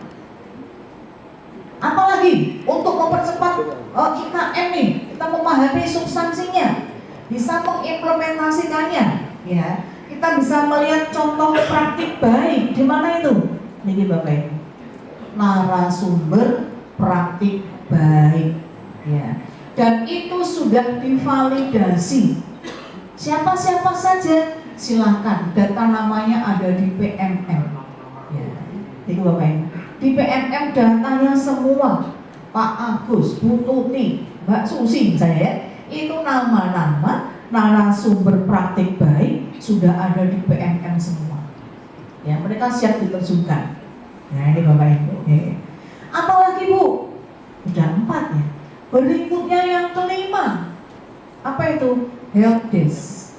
apalagi untuk mempercepat IKM nih, kita memahami substansinya, bisa mengimplementasikannya, ya. Kita bisa melihat contoh praktik baik. Di mana itu? Ini Bapak Ibu. Narasumber praktik baik, ya. Dan itu sudah divalidasi. Siapa-siapa saja silakan, data namanya ada di PMM. Ya, itu Bapak Ibu. Di PMM datanya semua. Pak Agus, Bu Tuti, Mbak Susi misalnya ya, itu nama-nama narasumber praktik baik sudah ada di PMM semua. Ya, mereka siap diterjunkan. Nah, ini Bapak Ibu. Ya. Apalagi Bu? Udah 4 ya. Berikutnya yang kelima, apa itu? Helpdesk.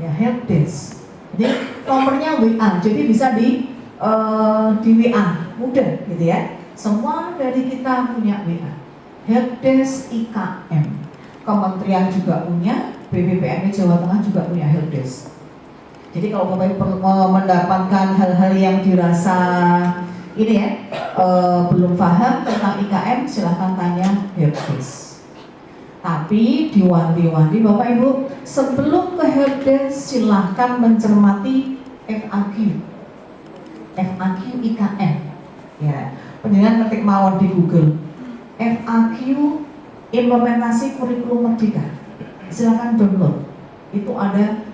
Ya, helpdesk. Jadi nomornya WA, jadi bisa di WA, mudah gitu ya. Semua dari kita punya WA. Helpdesk IKM. Kementerian juga punya, BPPM Jawa Tengah juga punya helpdesk. Jadi kalau Bapak Ibu mendapatkan hal-hal yang dirasa ini ya, belum paham tentang IKM, silahkan tanya helpdesk. Tapi diwanti-wanti Bapak Ibu, sebelum ke helpdesk silahkan mencermati FAQ IKM. Ya, penjenengan ketik mawon di Google FAQ implementasi kurikulum merdeka. Silahkan download. Itu ada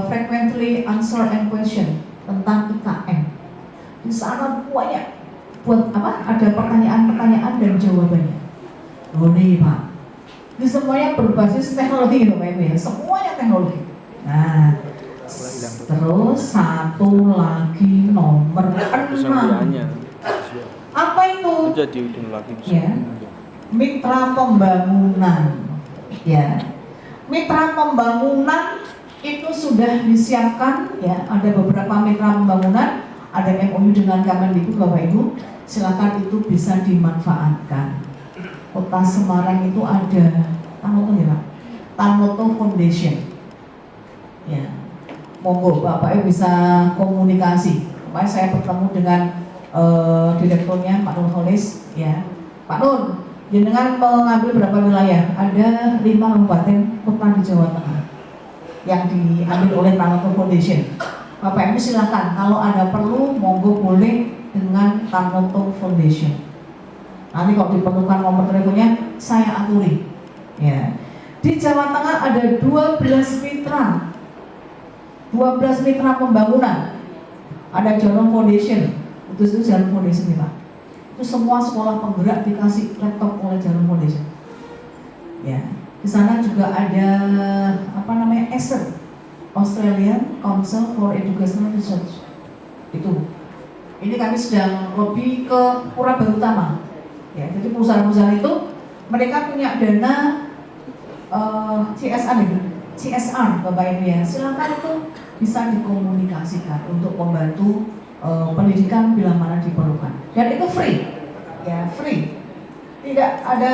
frequently answer and question tentang IKM. Di sana banyak buat apa? Ada pertanyaan-pertanyaan dan jawabannya. Oh nih Pak, ini semuanya berbasis teknologi Bapak Ibu ya, semuanya teknologi. Nah, terus satu lagi nomor 6. Apa itu? Ya, mitra pembangunan. Ya, mitra pembangunan itu sudah disiapkan ya, ada beberapa mitra pembangunan. Ada MOU dengan Kemendikbud Bapak Ibu. silakan itu bisa dimanfaatkan. Kota Semarang itu ada Tanoto ya Pak, Tanoto Foundation. Ya, monggo Bapak Ibu bisa komunikasi. Kemarin saya bertemu dengan direkturnya Pak Nurholis, ya Pak Nur, jenengan mengambil berapa wilayah? Ada 5 kabupaten kota di Jawa Tengah yang diambil oleh Tanoto Foundation. Bapak Ibu silakan, kalau ada perlu monggo boleh dengan Tanoto Foundation. Nanti kalau diperlukan nomor teleponnya saya aturi. Ya. Di Jawa Tengah ada 12 mitra pembangunan. Ada Jarum Foundation, itu Jarum Foundation nih Pak. Itu semua sekolah penggerak dikasih laptop oleh Jarum Foundation. Ya, di sana juga ada ACER, Australian Council for Educational Research. Itu. Ini kami sedang lebih ke Pura Baru Utama. Ya, jadi perusahaan-perusahaan itu mereka punya dana CSR Bapak Ibu ya. Silakan itu bisa dikomunikasikan untuk membantu pendidikan bila mana diperlukan. Dan itu free. Ya, free. Tidak ada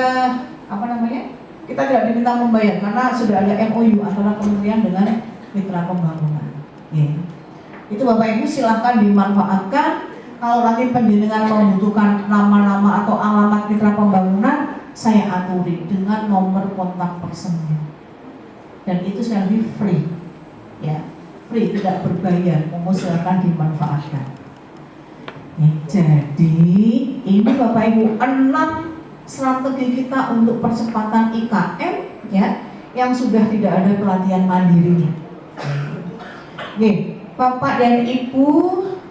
kita tidak diminta membayar karena sudah ada MOU antara kementerian dengan mitra pembangunan. Ya. Itu Bapak Ibu silakan dimanfaatkan. Kalau nanti penjenengan membutuhkan nama-nama atau alamat mitra pembangunan, saya aturi dengan nomor kontak personnya. Dan itu sekali lagi free, ya, free, tidak berbayar. Monggo silakan dimanfaatkan. Ya, jadi ini Bapak Ibu 6 strategi kita untuk percepatan IKM, ya, yang sudah tidak ada pelatihan mandirinya. Oke, Bapak dan Ibu,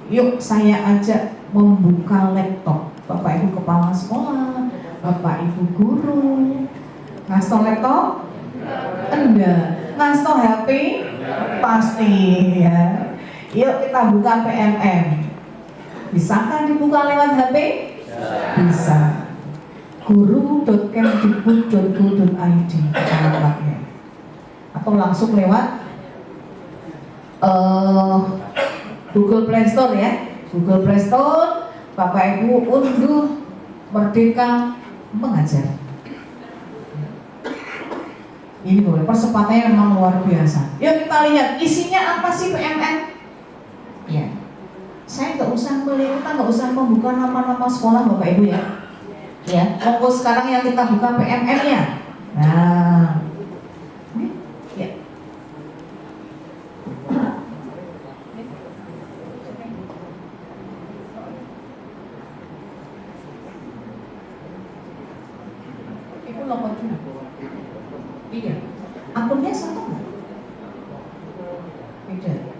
yuk saya ajak membuka laptop. Bapak Ibu kepala sekolah, Bapak Ibu guru, ngasto laptop? Enggak. Ngasto HP? Pasti ya. Yuk kita buka PMM. Bisakah dibuka lewat HP? Bisa. guru.kemdikbud.go.id alamatnya. Atau langsung lewat Google Play Store ya. Google Play Store, Bapak Ibu unduh Merdeka Mengajar. Ini boleh, persepatannya memang luar biasa. Yuk kita lihat isinya apa sih PMN. Ya, saya nggak usah kita nggak usah membuka nama-nama sekolah Bapak Ibu ya. Ya, monggo sekarang yang kita buka PMN-nya. Nah, ya. Itu nomor 2. Iya. Akunnya satu nggak? Beda.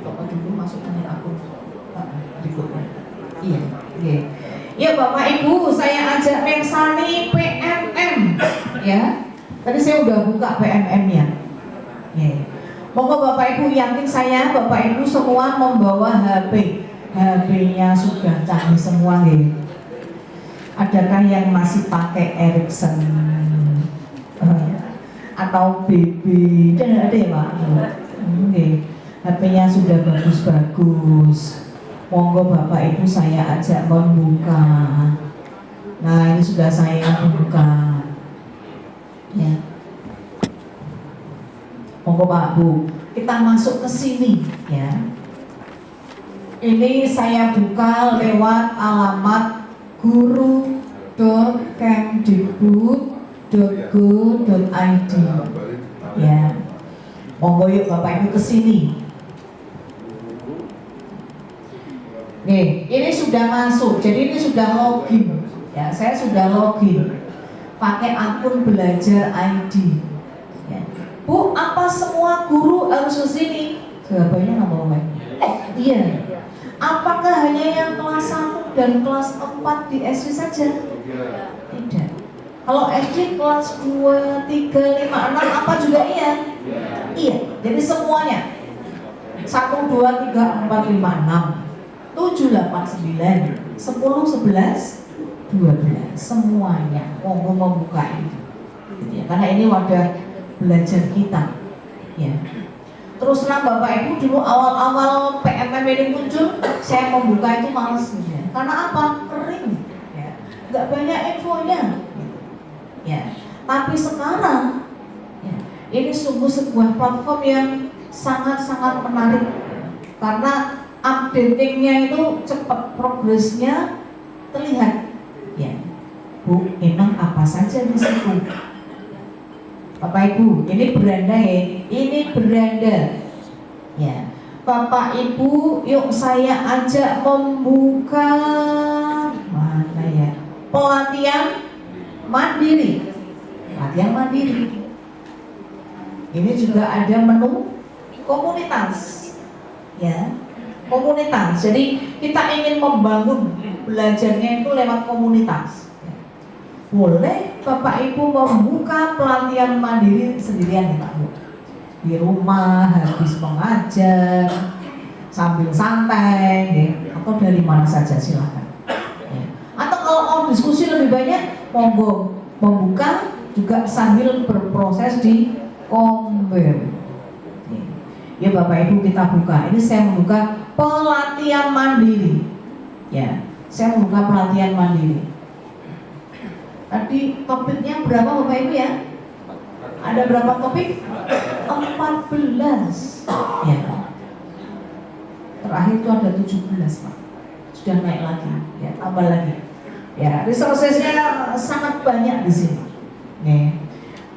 Bapak dulu masuk dengan akun berikutnya. Iya. Iya. Ya Bapak Ibu, saya ajak Mersani PMM. Ya. Tadi saya udah buka PMM-nya. Ya. Monggo Bapak Ibu, yakin saya Bapak Ibu semua membawa HP. HP-nya sudah canggih semua nih. Adakah yang masih pakai Ericsson atau BB? Dan ada ya Pak? Oke. HP-nya sudah bagus-bagus. Monggo Bapak Ibu saya ajak membuka. Nah ini sudah saya buka. Ya. Monggo Pak Bu, kita masuk ke sini ya. Ini saya buka lewat alamat guru.kemdikbud.go.id. Ya. Monggo yuk Bapak Ibu ke sini. Nih, ini sudah masuk. Jadi ini sudah login. Ya, saya sudah login. Pakai akun belajar ID. Ya. Bu, apa semua guru harus ke sini? Jawabannya nggak boleh. Iya. Apakah hanya yang kelas 1 dan kelas 4 di SD saja? Tidak. Kalau SD kelas 2, 3, 5, 6 apa juga iya? Iya. Jadi semuanya 1, 2, 3, 4, 5, 6 7, 8, 9 10, 11, 12 semuanya monggo membuka itu. Gitu ya. Karena ini wadah belajar kita. Ya. Terus terang Bapak Ibu, dulu awal-awal PMM ini muncul, saya membuka itu males ya. Karena apa? Kering ya. Nggak banyak infonya ya. Tapi sekarang ya, ini sungguh sebuah platform yang sangat-sangat menarik karena updatingnya itu cepat, progresnya terlihat ya. Bu, emang apa saja di situ? Bapak Ibu, ini beranda ya, ini beranda ya. Bapak Ibu, yuk saya ajak membuka mana ya? Pelatihan mandiri. Pelatihan mandiri. Ini juga ada menu komunitas ya. Komunitas. Jadi kita ingin membangun belajarnya itu lewat komunitas. Boleh Bapak Ibu membuka pelatihan mandiri sendirian ya Pak Bu, di rumah habis mengajar sambil santai ya, atau dari mana saja silahkan ya. Atau kalau mau diskusi lebih banyak monggo membuka juga sambil berproses di komber ya. Bapak Ibu kita buka, ini saya membuka pelatihan mandiri ya, saya membuka pelatihan mandiri. Tadi topiknya berapa Bapak Ibu ya? Ada berapa topik? 14 ya. Terakhir itu ada 17 Pak. Sudah naik lagi ya, tambah lagi ya. Resourcesnya sangat banyak di sini nih.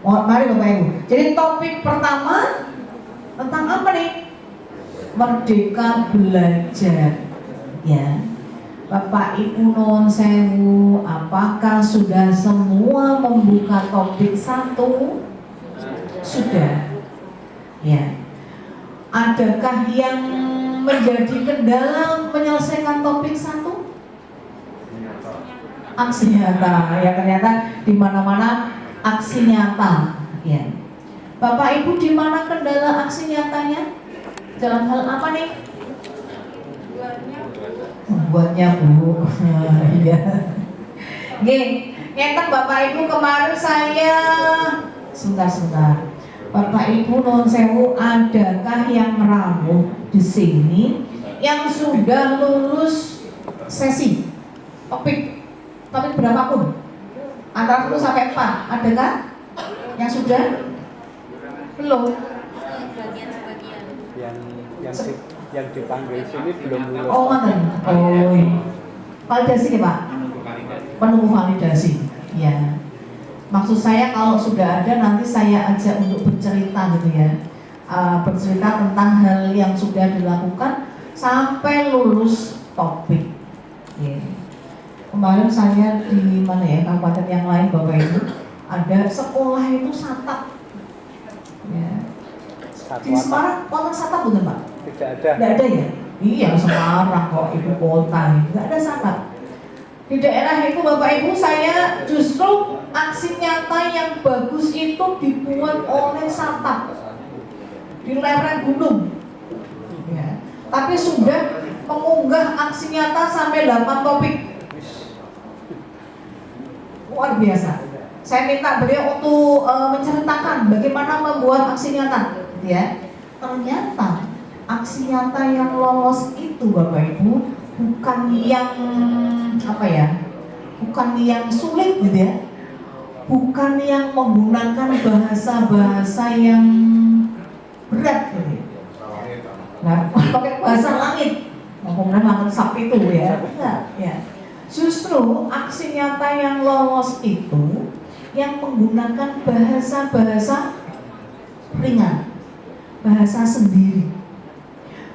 Mari Bapak Ibu. Jadi topik pertama tentang apa nih? Merdeka belajar ya. Bapak Ibu non sewu, apakah sudah semua membuka topik 1? Sudah ya. Adakah yang menjadi kendala menyelesaikan topik 1? Aksi nyata ya, ternyata di mana-mana aksi nyata ya. Bapak Ibu, di mana kendala aksi nyatanya? Dalam hal apa nih? Buatnya Bu. Iya. Ngeten Bapak Ibu, kemarin saya sebentar. Bapak Ibu non sewu, adakah yang meramu di sini yang sudah lulus sesi topik berapapun antara 1 sampai 4? Adakah yang sudah? Belum. Yang dipanggil sini belum lulus. Oh, mana? Oh, validasi ya Pak? Menunggu validasi. Ya. Maksud saya kalau sudah ada nanti saya ajak untuk bercerita gitu ya. Bercerita tentang hal yang sudah dilakukan sampai lulus topik. Ya. Kemarin saya di mana ya, kabupaten yang lain Bapak Ibu, ada sekolah itu satap. Ya. Di Semarang kota satap bukan Pak? Tidak ada. Tidak ada ya? Iya, Semarang kok ibu kota, nggak ada satap. Di daerah itu Bapak Ibu, saya justru aksi nyata yang bagus itu dibuat oleh satap di lereng gunung ya. Tapi sudah mengunggah aksi nyata sampai 8 topik. Luar biasa. Saya minta beliau untuk menceritakan bagaimana membuat aksi nyata ya. Ternyata aksi nyata yang lolos itu Bapak Ibu bukan yang apa ya, bukan yang sulit gitu ya, bukan yang menggunakan bahasa-bahasa yang berat gitu. Nah, pakai bahasa langit, ngomongnya langit sapi itu ya, enggak ya. Justru aksi nyata yang lolos itu yang menggunakan bahasa-bahasa ringan, bahasa sendiri.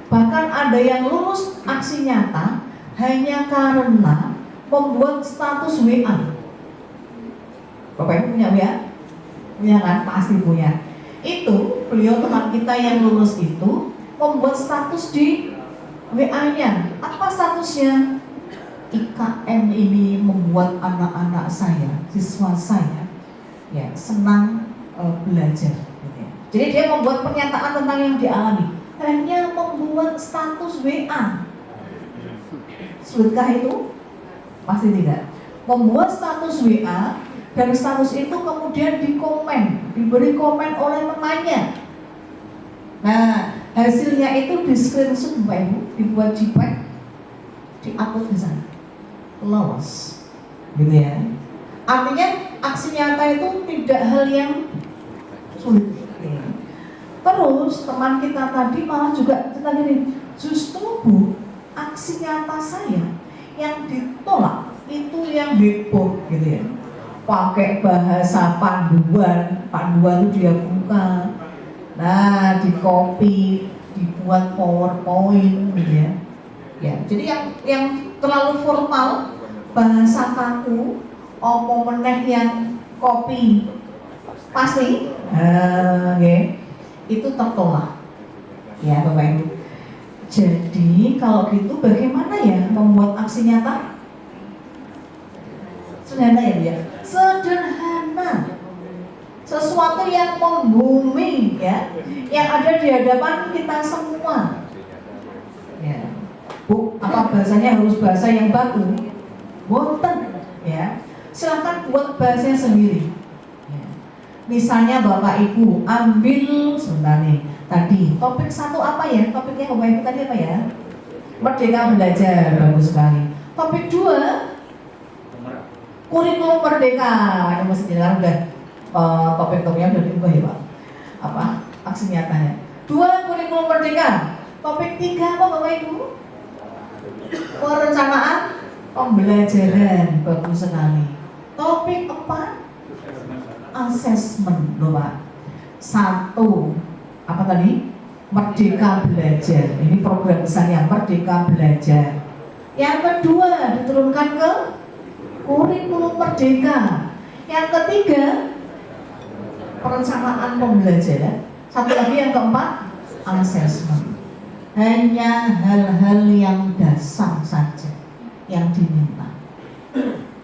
Bahkan ada yang lulus aksi nyata hanya karena membuat status WA. Bapak Ibu punya WA? Punya kan? Pasti punya. Itu beliau teman kita yang lulus itu membuat status di WA-nya. Apa statusnya? IKN ini membuat anak-anak saya, siswa saya ya senang belajar. Jadi dia membuat pernyataan tentang yang dialami. Hanya membuat status WA. Sulitkah itu? Pasti tidak. Membuat status WA dan status itu kemudian diberi komen oleh temannya. Nah, hasilnya itu di screenshot Bapak Ibu, dibuat JPEG, di-upload ke sana, lolos, gitu ya. Artinya aksi nyata itu tidak hal yang sulit. Terus teman kita tadi malah juga cerita gini, justru Bu, aksi nyata saya yang ditolak itu yang heboh gitu ya, pakai bahasa panduan itu dia buka, nah di copy, dibuat PowerPoint gitu ya. Ya, jadi yang terlalu formal, bahasa kaku, omong meneh yang copy pasti, itu tertolak ya Bapak Ibu. Jadi kalau gitu bagaimana ya membuat aksi nyata? Sederhana ya Bu ya? Sederhana, sesuatu yang membumi ya, yang ada di hadapan kita semua ya. Bu, apa bahasanya harus bahasa yang baku? Boten ya, silahkan buat bahasanya sendiri. Misalnya Bapak Ibu ambil sebentar nih, tadi topik 1 apa ya? Topiknya Bapak Ibu tadi apa ya? Merdeka belajar, bagus sekali. Topik 2 kurikulum merdeka. Ini masih jelas udah topik-topiknya udah diubah ya Pak. Apa? Aksi nyatanya. 2 kurikulum merdeka. Topik 3 apa Bapak Ibu? Perencanaan pembelajaran, bagus sekali. Topik 4 assessment loh Pak. 1 apa tadi? Merdeka belajar. Ini program besarnya Merdeka belajar. Yang kedua diturunkan ke kurikulum merdeka. Yang ketiga perencanaan pembelajaran. 1 lagi yang keempat assessment. Hanya hal-hal yang dasar saja yang diminta.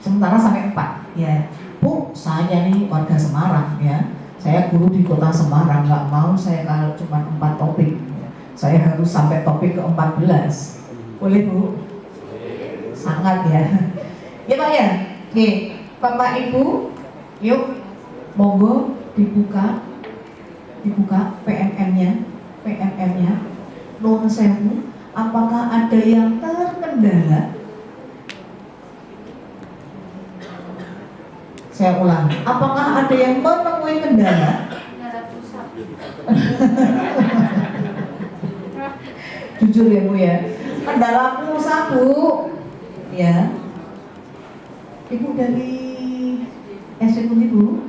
Sementara sampai 4 ya. Bu, saya nih warga Semarang ya, saya guru di kota Semarang, nggak mau saya kalau cuma 4 topik ya. Saya harus sampai topik ke-14. Boleh Bu? Sangat ya. Ya Pak ya? Oke, Bapak Ibu, yuk monggo dibuka PMM-nya, Nuwun sewu, apakah ada yang terkendala? Saya ulang, apakah ada yang menemui kendala? Jujur ya Bu ya, kendala pulsa Bu ya. Ibu dari SD Putih Bu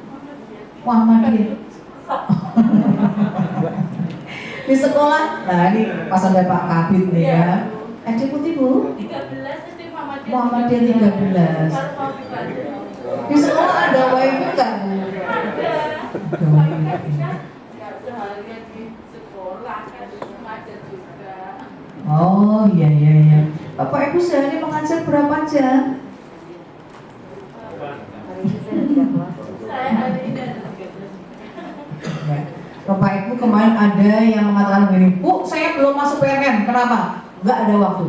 Muhammadiyah di sekolah, nah ini pas ada Pak Kabit nih ya. SD Putih Bu 13 SD Muhammadiyah 13. Di sekolah ada wifi kan? Oh iya. Bapak Ibu sehari mengajar berapa jam? Bapak Ibu kemarin ada yang mengatakan begini, Bu saya belum masuk PMM, kenapa? Nggak ada waktu.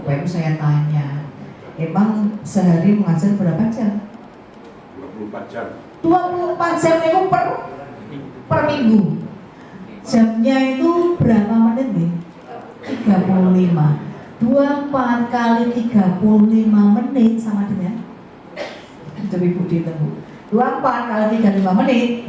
Bapak Ibu saya tanya, emang sehari mengajar berapa jam? 24 jam. 24 jam itu per minggu. Jamnya itu berapa menit nih? 35. 24 kali 35 menit sama dengan coba Ibu dihitung. 24 kali 35 menit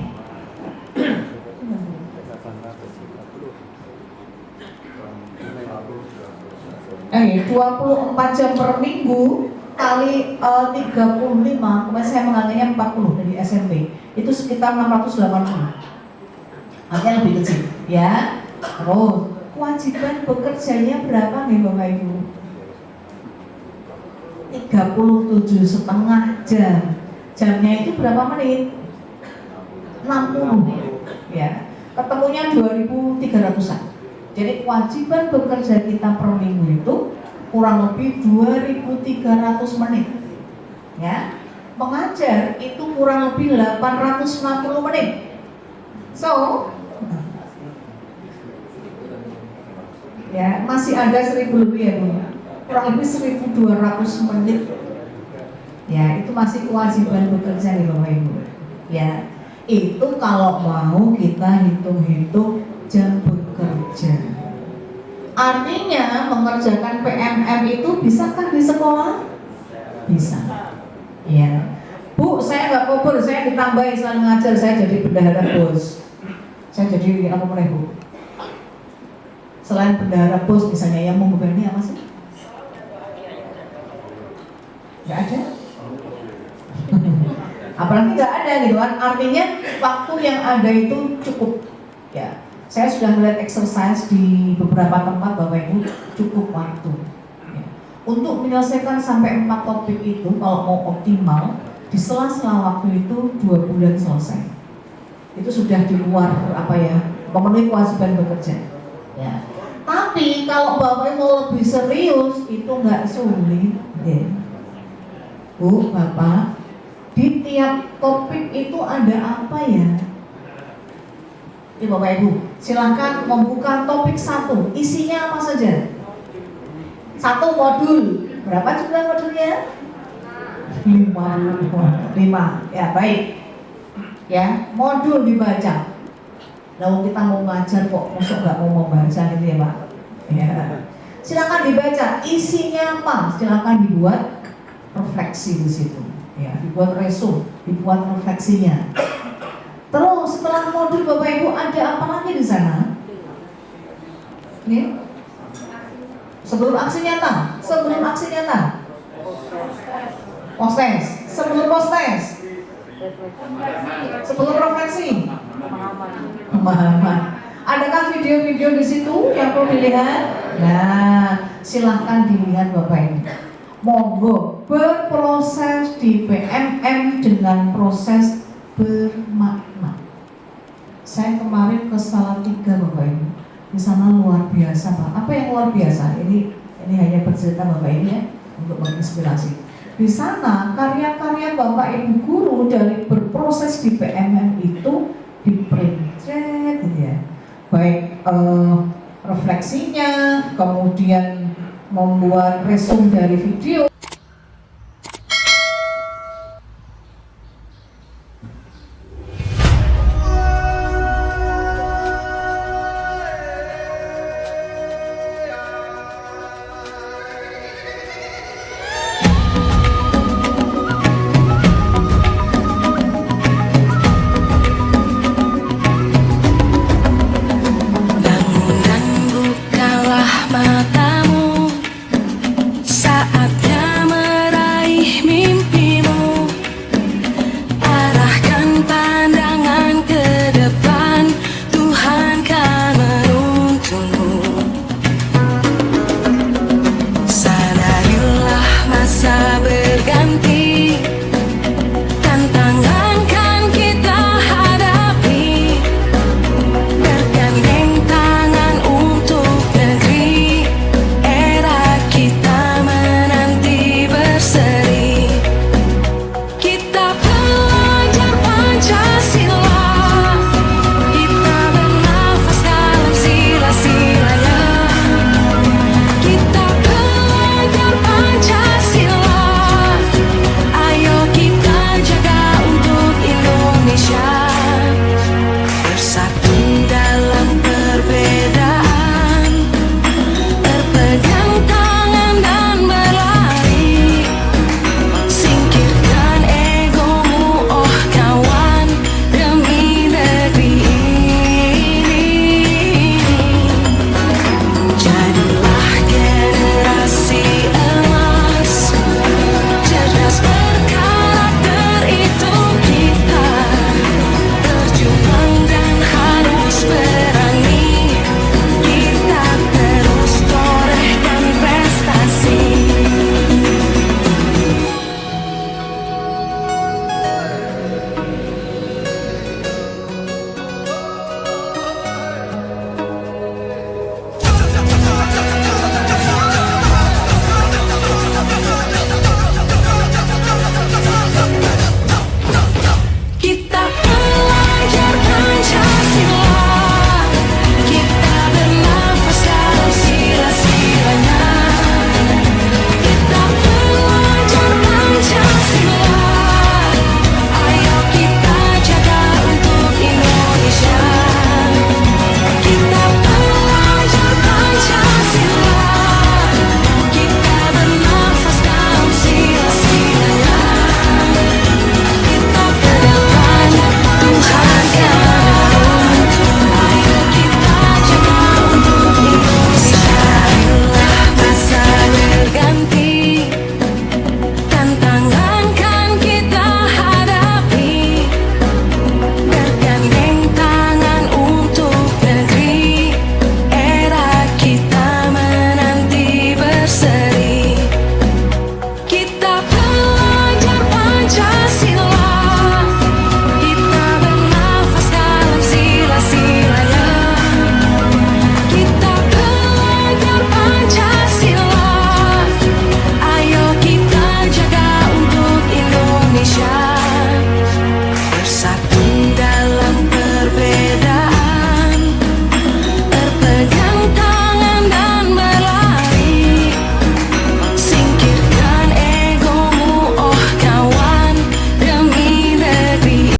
24 jam per minggu kali 35, kemarin saya menganggapnya 40 dari SMP, itu sekitar 680. Artinya lebih kecil ya. Terus kewajiban bekerjanya berapa nih Bapak Ibu? 37,5 jam. Jamnya itu berapa menit? 60 ya. Ketemunya 2.300-an. Jadi kewajiban bekerja kita per minggu itu kurang lebih 2.300 menit ya. Mengajar itu kurang lebih 860 menit. So ya masih ada 1.000 lebih ya Bu, kurang lebih 1.200 menit ya. Itu masih kewajiban bekerja nih Bapak Ibu ya. Itu kalau mau kita hitung-hitung jam bekerja Artinya mengerjakan PMM itu bisakah di sekolah? Bisa. Ya. Bu, saya nggak kober, saya ditambahin selalu ngajar, saya jadi bendahara bos. Saya jadi apa mulai Bu? Selain bendahara bos misalnya yang mau membebani apa sih? Nggak ada. Apalagi nggak ada gitu kan. Artinya waktu yang ada itu cukup. Ya. Saya sudah melihat exercise di beberapa tempat Bapak Ibu, cukup waktu ya. Untuk menyelesaikan sampai 4 topik itu kalau mau optimal di sela-sela waktu itu 2 bulan selesai. Itu sudah di luar apa ya, memenuhi kewajiban bekerja ya. Tapi kalau Bapak mau lebih serius itu nggak sulit ya. Bu, Bapak, di tiap topik itu ada apa ya? Ini Bapak Ibu, silakan membuka topik 1. Isinya apa saja? 1 modul. Berapa jumlah modulnya? 5. Ya, baik. Ya, modul dibaca. Lalu kita mau ngajar kok masuk nggak mau membaca gitu ya Pak? Ya. Silakan dibaca. Isinya apa? Silakan dibuat refleksi di situ. Ya, dibuat resume, dibuat refleksinya. Terus setelah modul Bapak Ibu ada apa lagi di sana? Nih. Sebelum aksi nyata, proses, sebelum proses, sebelum refleksi, pemahaman. Adakah video-video di situ yang perlu dilihat? Nah, silahkan dilihat Bapak Ibu. Monggo berproses di PMM dengan proses bermakna. Saya kemarin ke Salatiga Bapak Ibu, di sana luar biasa Pak. Apa yang luar biasa? Ini hanya bercerita Bapak Ibu ya, untuk menginspirasi. Di sana karya-karya Bapak Ibu guru dari berproses di PMM itu di-print, gitu ya. Baik refleksinya, kemudian membuat resume dari video.